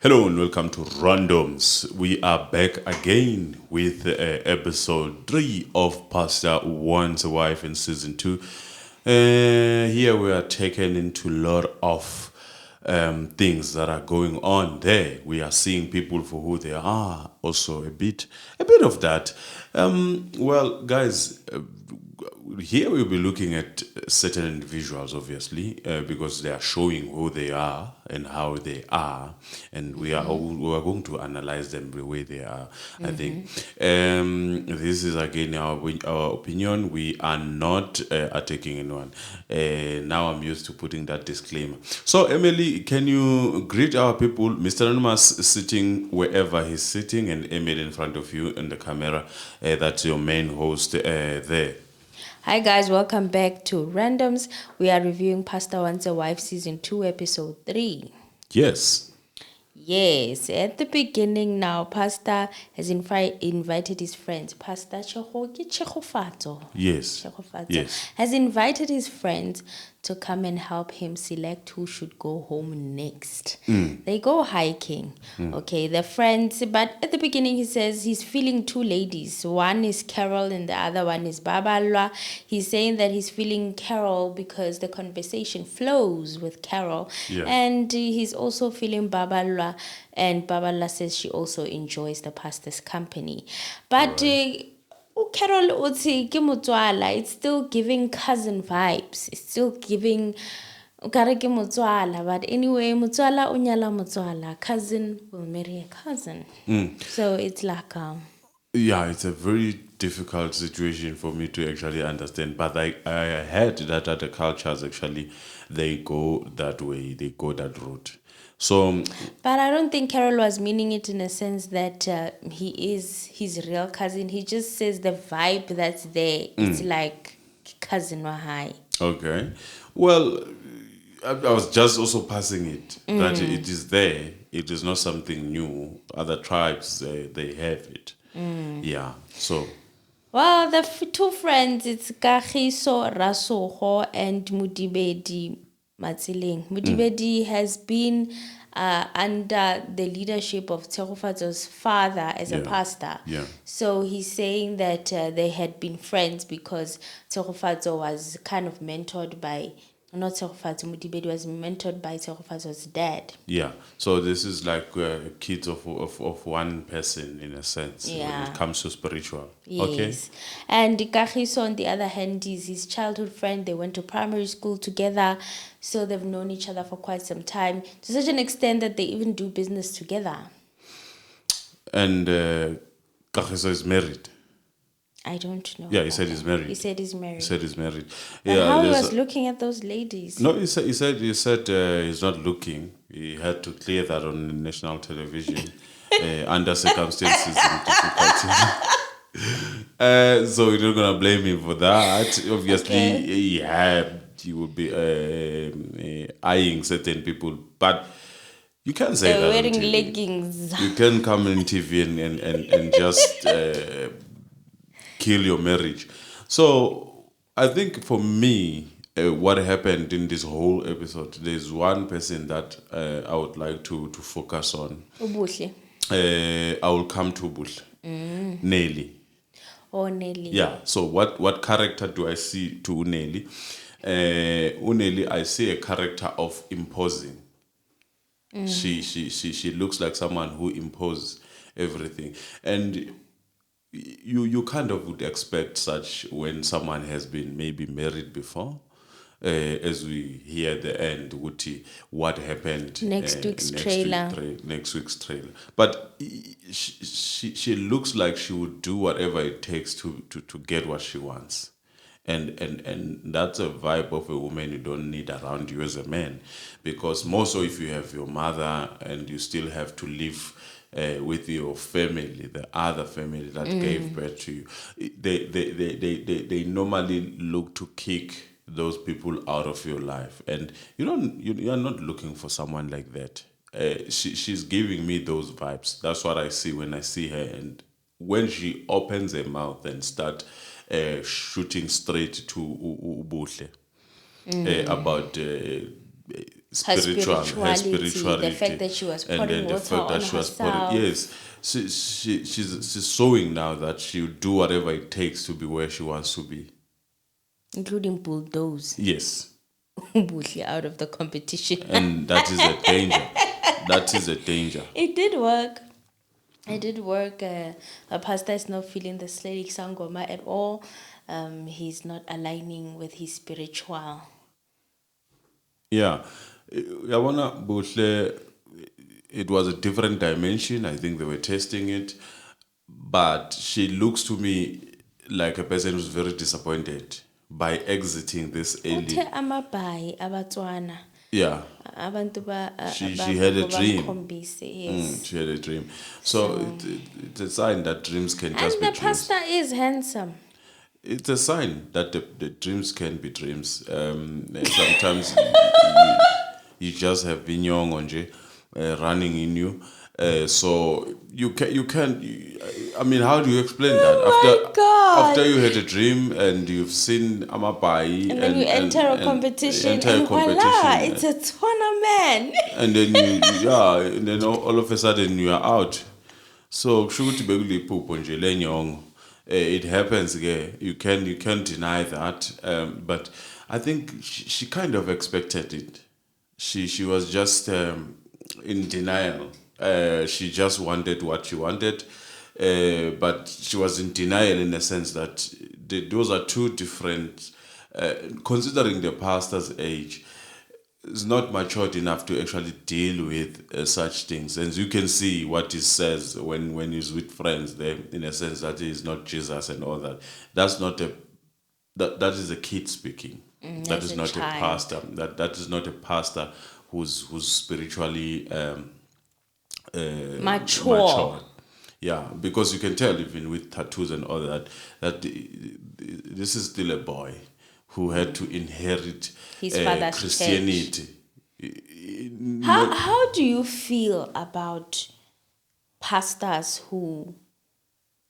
Hello and welcome to Randoms. We are back again with episode 3 of Pastor One's Wife in season 2. Here we are taken into a lot of things that are going on there. We are seeing people for who they are, also a bit of that. Well, guys, here we'll be looking at certain individuals, obviously, because they are showing who they are and how they are, and we are going to analyze them the way they are. I think this is again our opinion. We are not attacking anyone. Now I'm used to putting that disclaimer. So Emily, can you greet our people? Mr. Anonymous is sitting wherever he's sitting, and Emily in front of you in the camera. That's your main host there. Hi guys, welcome back to Randoms. We are reviewing Pastor Wants a Wife Season 2, Episode 3. Yes. Yes, at the beginning now, Pastor has invited his friends. Pastor Chechofato. Yes. Yes. Has invited his friends to come and help him select who should go home next. They go hiking. Okay, the friends, but at the beginning he says he's feeling two ladies. One is Carol and the other one is Babalwa. He's saying that he's feeling Carol because the conversation flows with Carol. Yeah. And he's also feeling Babalwa, and Babalwa says she also enjoys the pastor's company. But Carol uthi ke motswala, it's still giving cousin vibes. It's still giving ukare ke motswala, but anyway, motswala o nyala motswala, cousin will marry a cousin. So it's like Yeah, it's a very difficult situation for me to actually understand. But I heard that other cultures actually they go that way, they go that route. So, but I don't think Carol was meaning it in a sense that he is his real cousin. He just says the vibe that's there. It's like cousin Wahai. okay. Well, I was just also passing it that it is there. It is not something new. Other tribes they have it. Yeah. So. Well, the two friends, it's Kagiso Rasogo and Mudibedi Matsileng. Mudibedi has been under the leadership of Tsegofatso's father as a pastor. Yeah. So he's saying that they had been friends because Tsegofatso was kind of mentored by, not Tsegofatso, Mudibedi was mentored by Tsegofatso's dad. Yeah, so this is like kids of one person in a sense when Yeah. it comes to spiritual. Yes. Okay. And Kagiso, on the other hand, is his childhood friend. They went to primary school together, so they've known each other for quite some time, to such an extent that they even do business together. And Kagiso is married. I don't know. Yeah, he said he's married. He said he's married. He said he's married. And how he there's was looking at those ladies. No, he said he's not looking. He had to clear that on national television under circumstances and difficulties. So you're not gonna blame him for that. Obviously, he would be eyeing certain people, but you can't say They're that. wearing on TV. leggings. You can come on TV and just kill your marriage. So I think for me, what happened in this whole episode, there's one person that I would like to focus on. Ubuhle. I will come to Bush. Nelly. Oh, Nelly. Yeah. So what character do I see to Nelly? Uneli, I see a character of imposing. She looks like someone who imposes everything, and you kind of would expect such when someone has been maybe married before. As we hear at the end, Wuti, what happened Next week's trailer. Next week's trailer. But she looks like she would do whatever it takes to get what she wants. And that's a vibe of a woman you don't need around you as a man, because more so if you have your mother and you still have to live with your family, the other family that gave birth to you, they normally look to kick those people out of your life, and you are not looking for someone like that. She's giving me those vibes. That's what I see when I see her, and when she opens her mouth and start shooting straight to Ubuhle about spirituality, the fact that she was and pouring then the water fact that on she was herself. pouring, yes, she's showing now that she'll do whatever it takes to be where she wants to be. Including bulldoze Yes, Buhle out of the competition. and that is a danger. That is a danger. It did work. It did work. A pastor is not feeling the Slavic Sangoma at all. He's not aligning with his spiritual. Yeah, Yabona Buhle, it was a different dimension. I think they were testing it, but she looks to me like a person who's very disappointed by exiting this early. Uthe amabhayi abatswana Yeah, abantu she had a dream. bamkhombise, yes. She had a dream. So it's a sign that dreams can just And be the dreams. pastor is handsome. It's a sign that the dreams can be dreams. Sometimes you just have binyong onje running in you. So you can. I mean, how do you explain that? my God. After you had a dream and you've seen Amabai And then you enter a competition and voila, it's a tournament. and then and then all of a sudden you are out. So it happens again. You can't deny that. But I think she kind of expected it. She was just in denial. She just wanted what she wanted, but she was in denial in the sense that those are two different. Considering the pastor's age, is not matured enough to actually deal with such things. And you can see what he says when he's with friends there, in a sense that he is not Jesus and all that. That's not that is a kid speaking. That is not a pastor. That is not a pastor who's spiritually Mature. Yeah, because you can tell even with tattoos and all that this is still a boy who had to inherit His father's Christianity. How do you feel about pastors who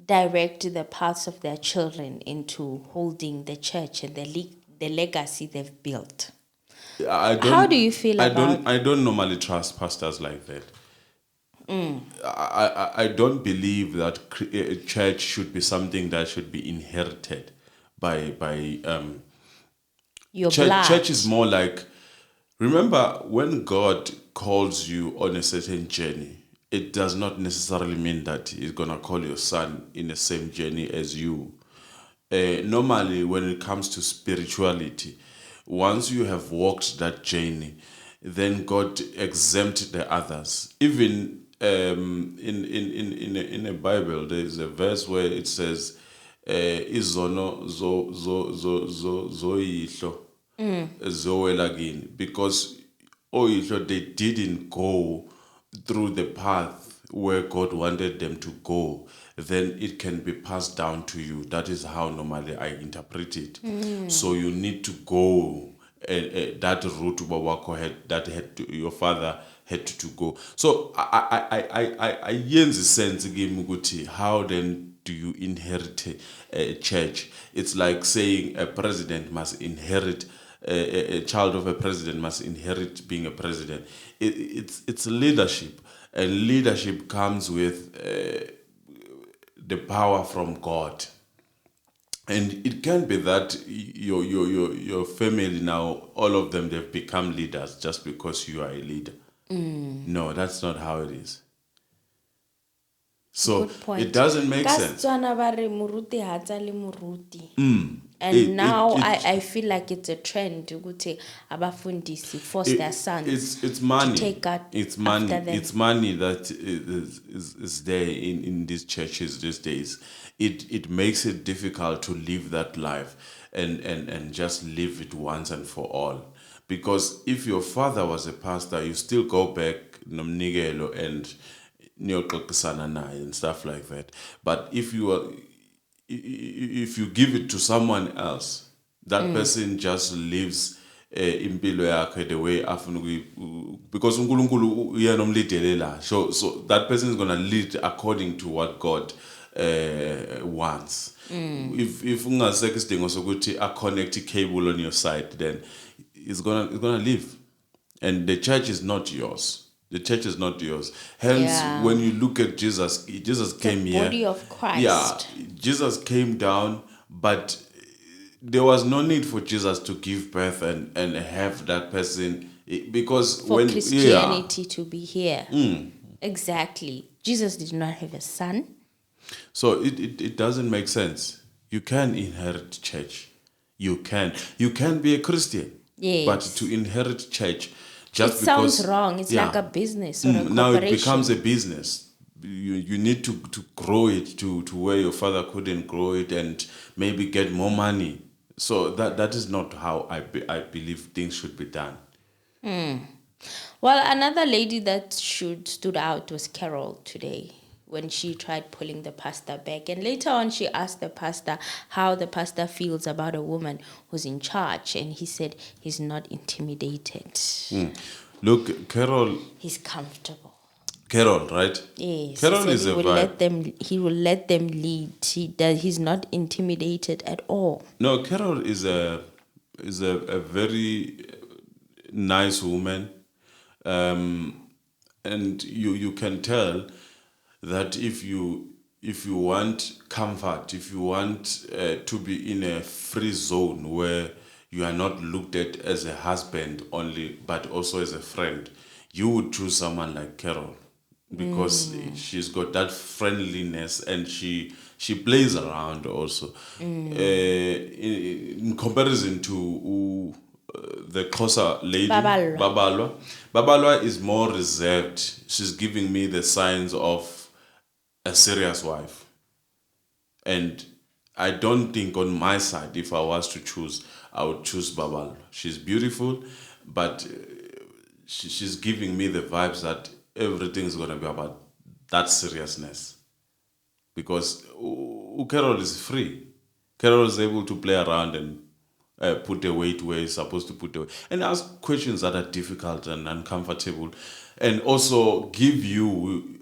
direct the paths of their children into holding the church and the legacy they've built? How do you feel about? I don't normally trust pastors like that. I don't believe that a church should be something that should be inherited by Your blood. Church is more like, remember, when God calls you on a certain journey, it does not necessarily mean that He's going to call your son in the same journey as you. Normally, when it comes to spirituality, once you have walked that journey, then God exempt the others. Even in a Bible, there is a verse where it says, "Izono zoyihlo zowela kini," because they didn't go through the path where God wanted them to go, then it can be passed down to you. That is how normally I interpret it. So you need to go that route your father had to go. So I yen the sense game ukuthi, how then do you inherit a church? It's like saying a president must inherit a child of a president must inherit being a president. It's leadership, and leadership comes with the power from God. And it can't be that your family now, all of them, they've become leaders just because you are a leader. No, that's not how it is. So Good point. it doesn't make sense. And now I feel like it's a trend ukuthi abafundisi force their sons It's money. to take God It's money. after them. It's money that is there in these churches these days. It makes it difficult to live that life and just live it once and for all. Because if your father was a pastor, you still go back nomnikelo and niyoxoxisana naye and stuff like that. But if you give it to someone else, that person just lives impilo yakhe the way afuna because uNkulunkulu uyena omlidelela. So that person is going to lead according to what God wants. If ungasekho isidingo sokuthi a connect cable on your side, then it's gonna live. and the church is not yours. The church is not yours. Hence, Yeah. when you look at Jesus, Jesus came The here. body of Yeah, Christ. Jesus came down, but there was no need for Jesus to give birth and have that person because For when Christianity to be here. Exactly. Jesus did not have a son. so it doesn't make sense. You can inherit church. You can be a Christian. Yes. But to inherit church It just sounds because wrong. It's like a business or a now it corporation. becomes a business. You need to grow it to where your father couldn't grow it and maybe get more money. So that is not how I believe things should be done. Well, another lady that stood out was Carol today when she tried pulling the pastor back. And later on, she asked the pastor how the pastor feels about a woman who's in charge. And he said he's not intimidated. Look, Carol, He's comfortable. right? Yes, Carol he is said a vibe. he will let them lead. He's not intimidated at all. No, Carol is a very nice woman, and you can tell that if you want comfort, if you want to be in a free zone where you are not looked at as a husband only but also as a friend, you would choose someone like Carol because she's got that friendliness and she plays around also. In comparison to the Xhosa lady, Babalwa. Babalwa is more reserved. She's giving me the signs of a serious wife. And I don't think on my side, if I was to choose, I would choose Babalwa. She's beautiful, but she's giving me the vibes that everything is going to be about that seriousness. Because Carol is free. Carol is able to play around and put the weight where he's supposed to put the weight and ask questions that are difficult and uncomfortable, and also give you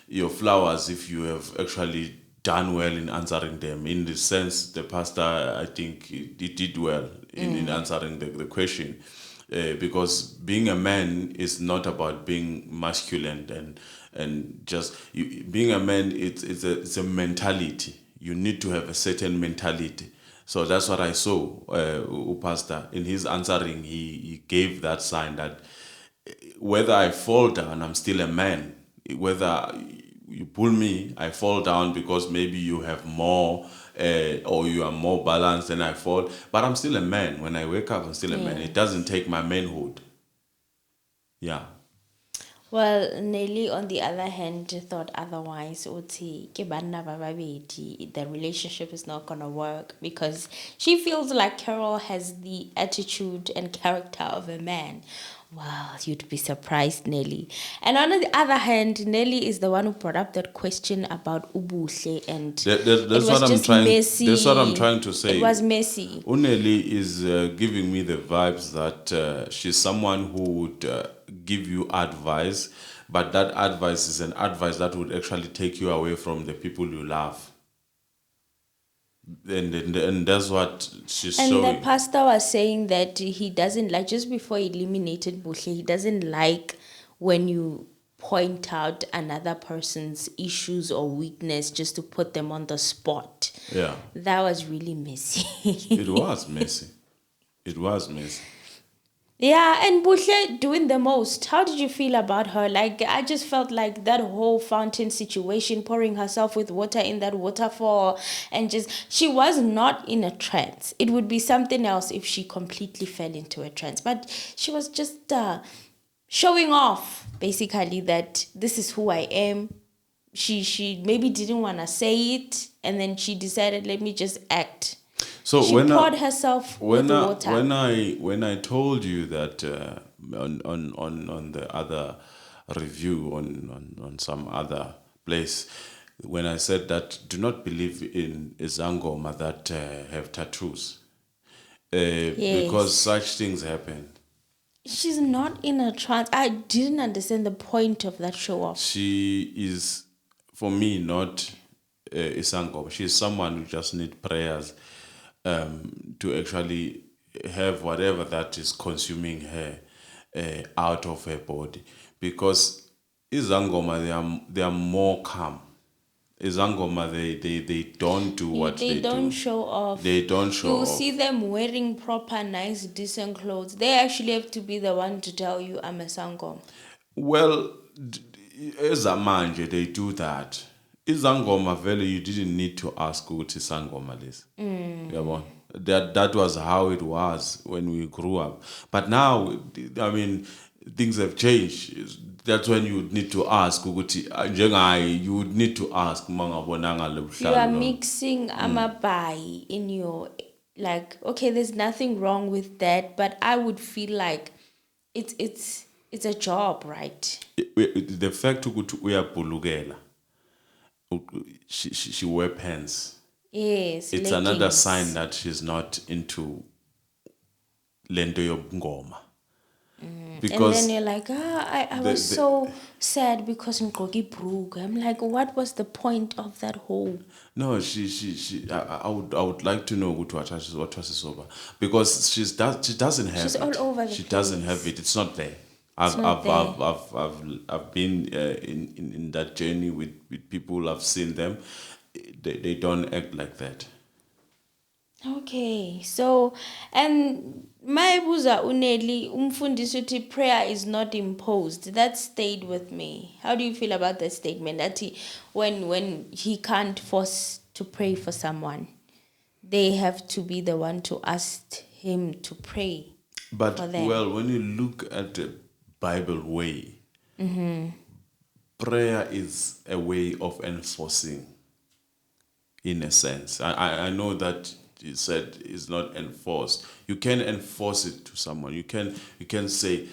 your flowers if you have actually done well in answering them. In the sense, the pastor, I think, he did well in answering the question. Because being a man is not about being masculine and just being a man. It's a mentality. You need to have a certain mentality. So that's what I saw. Pastor in his answering, he gave that sign that whether I fall down, I'm still a man. Whether you pull me, I fall down because maybe you have more or you are more balanced and I fall. But I'm still a man. When I wake up, I'm still a man. It doesn't take my manhood. Yeah. Well, Nelly, on the other hand, thought otherwise. Uthi, "Ke banna ba babedi, the relationship is not going to work because she feels like Carol has the attitude and character of a man. Wow, you'd be surprised, Nelly. And on the other hand, Nelly is the one who brought up that question about Ubuhle, and That's it was what I'm just trying. messy. That's what I'm trying to say. It was messy. Uneli is giving me the vibes that she's someone who would give you advice, but that advice is an advice that would actually take you away from the people you love. And that's what she's And showing. the pastor was saying that he doesn't like, just before he eliminated Buhle, he doesn't like when you point out another person's issues or weakness just to put them on the spot. Yeah. That was really messy. It was messy. It was messy. Yeah, and Buhle doing the most. How did you feel about her? Like, I just felt like that whole fountain situation, pouring herself with water in that waterfall, and just, she was not in a trance. It would be something else if she completely fell into a trance. But she was just showing off, basically, that this is who I am. She maybe didn't want to say it, and then she decided, let me just act. So she poured herself with water. When I told you that on the other review on some other place, when I said that do not believe in Sangoma that have tattoos, because such things happen. She's not in a trance. I didn't understand the point of that show off. She is, for me, not Sangoma. She's someone who just need prayers to actually have whatever that is consuming her. out of her body, because izangoma they are more calm. Izangoma they don't do what They they don't do. show off. They don't show You'll off. see them wearing proper, nice, decent clothes. They actually have to be the one to tell you, I'm a sangoma. Well, ezamanje they do that. Izangoma vele you didn't need to ask ukuthi sangoma lesi. Yabona? That was how it was when we grew up. But now, I mean, things have changed. That's when you would need to ask ukuthi njengaye, you would need to ask mangabonanga le You are buhlalo lo. mixing amabai in your, like, okay, there's nothing wrong with that, but I would feel like it's a job, right? The fact ukuthi uyabhulukela, she wear pants. Yes, It's another leggings. sign that she's not into lento yobungoma. And Because then you're like, I was so sad because Ngogi broke. I'm like, what was the point of that whole? no, I would like to know what was sober, because she doesn't have She's it. all over the She doesn't place. have it. It's not there. I've been in that journey with people. I've seen them. They don't act like that. Okay, so, and Maibuza Uneli umfundisi uthi prayer is not imposed. That stayed with me. How do you feel about that statement? That when he can't force to pray for someone, they have to be the one to ask him to pray. But for them. well, when you look at the Bible way, prayer is a way of enforcing. In a sense, I know that you said it's not enforced. You can enforce it to someone. You can say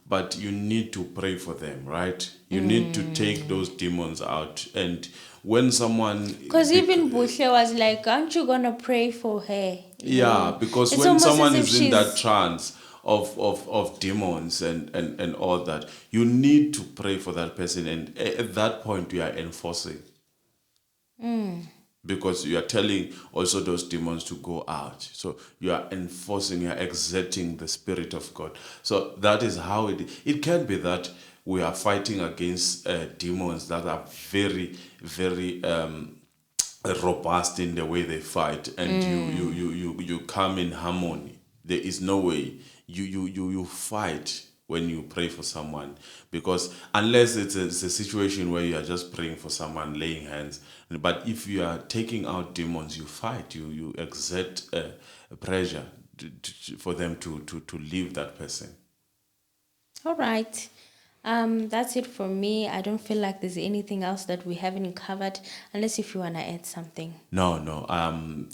but you need to pray for them, right? You need to take those demons out. And when someone, Because even Bushle was like, aren't you gonna pray for her? You know? because It's when almost someone as if is in that she's- trance of demons and all that, you need to pray for that person, and at that point you are enforcing. Because you are telling also those demons to go out. So you are enforcing, you are exerting the Spirit of God. So that is how it can be that we are fighting against demons that are very, very robust in the way they fight, and you come in harmony. There is no way you fight when you pray for someone, because unless it's a situation where you are just praying for someone, laying hands. But if you are taking out demons, you fight, you exert pressure for them to leave that person. All right. That's it for me. I don't feel like there's anything else that we haven't covered, unless if you wanna add something. No.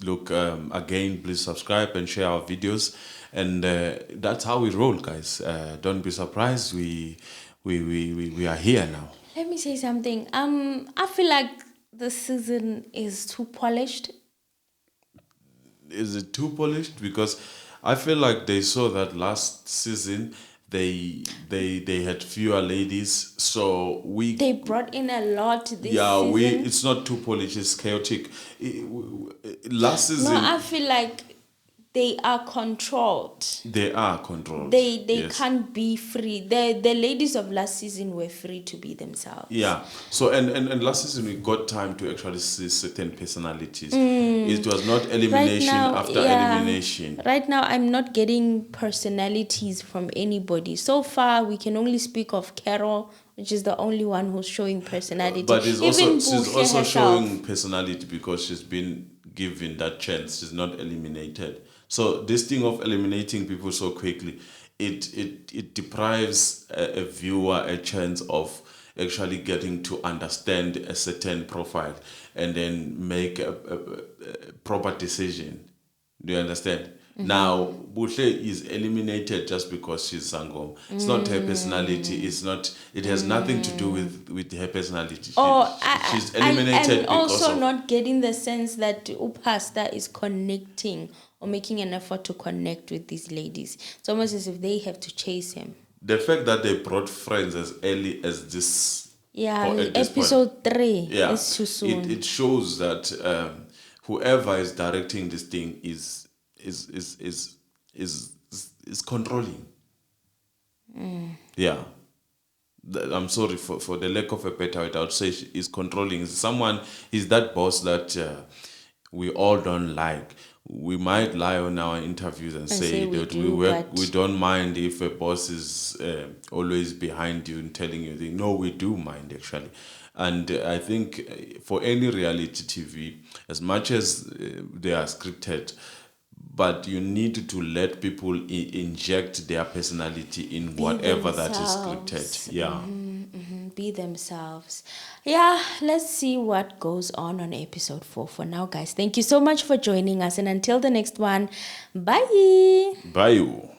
Look, again, please subscribe and share our videos, and that's how we roll, guys. Don't be surprised. We are here now. Let me say something. I feel like the season is too polished. Is it too polished? Because I feel like they saw that last season they had fewer ladies, so They brought in a lot this season. it's not too polished, it's chaotic. Last season No, I feel like they are controlled. they are controlled. They Yes. can't be free. The ladies of last season were free to be themselves. Yeah. So and last season we got time to actually see certain personalities. It was not elimination after elimination. Right now, I'm not getting personalities from anybody. So far, we can only speak of Carol, which is the only one who's showing personality. But she's Even also Buhle herself. showing personality because she's been given that chance. She's not eliminated. So this thing of eliminating people so quickly, it deprives a viewer a chance of actually getting to understand a certain profile and then make a proper decision. Do you understand? Now, Buhle is eliminated just because she's Sangoma. It's not her personality. It's not. It has nothing to do with her personality. She's eliminated I'm because also of. not getting the sense that Upasta is connecting or making an effort to connect with these ladies. It's almost as if they have to chase him. The fact that they brought friends as early as this. Yeah, or at this episode 3 Yeah, is too soon. it shows that whoever is directing this thing is controlling. Yeah. I'm sorry for the lack of a better word. I would say is controlling. Is that boss that we all don't like. We might lie on our interviews and And say say we that do, but we don't mind if a boss is always behind you and telling you things. No, we do mind actually. And I think for any reality TV, as much as they are scripted, but you need to let people inject their personality in be whatever that is themselves. scripted. Yeah. Be themselves. Yeah, let's see what goes on episode 4. For now, guys, thank you so much for joining us. And until the next one, bye. Bye.